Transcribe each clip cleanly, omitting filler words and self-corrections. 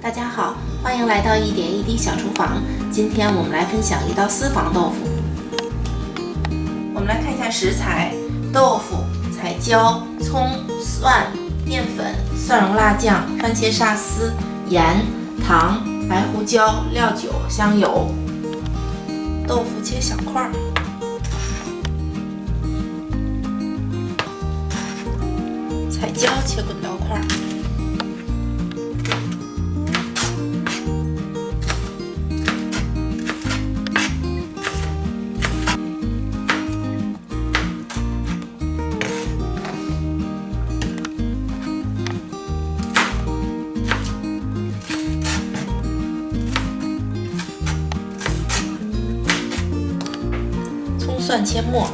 大家好，欢迎来到一点一滴小厨房。今天我们来分享一道私房豆腐。我们来看一下食材：豆腐、彩椒、葱、蒜、淀粉、蒜蓉辣酱、番茄沙司、盐、糖、白胡椒、料酒、香油。豆腐切小块儿，彩椒切滚刀块儿。葱蒜切末，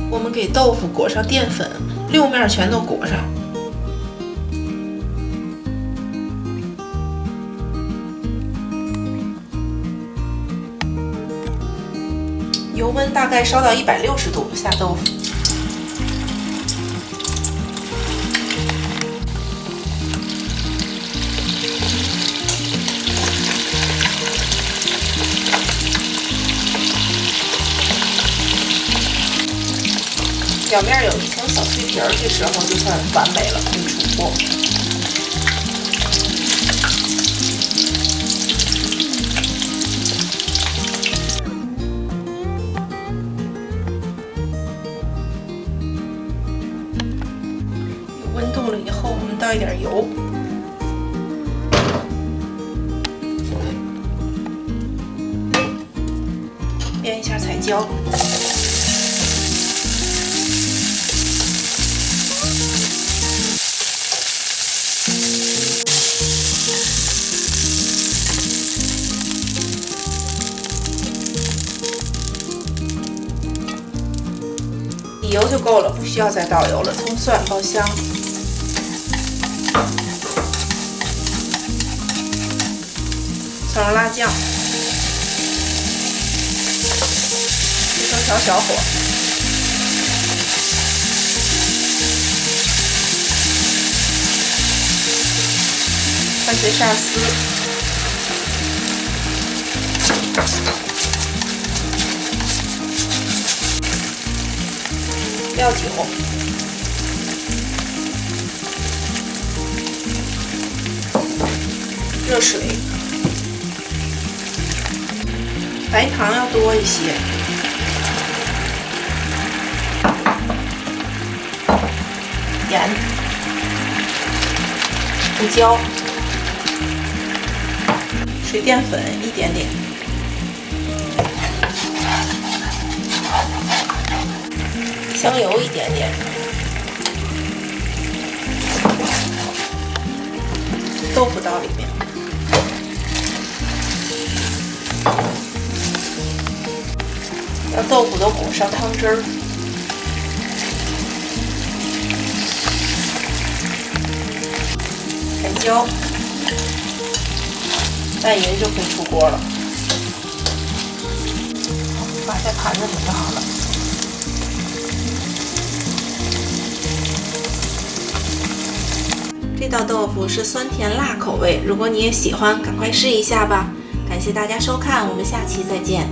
我们给豆腐裹上淀粉，6面全都裹上。油温大概烧到160度，下豆腐。表面有一层小脆皮儿，这时候就算完美了，可以出锅。有温度了以后，我们倒一点油，煸一下彩椒。底油就够了，不需要再倒油了。葱蒜爆香，蒜蓉辣酱，切成小火，番茄沙司，料酒，热水，白糖要多一些，盐，胡椒，水淀粉一点点。香油一点点，豆腐到里面，让豆腐都裹上汤汁儿，彩椒，拌匀就可以出锅了，摆在盘子里就好了。这道豆腐是酸甜辣口味，如果你也喜欢，赶快试一下吧！感谢大家收看，我们下期再见。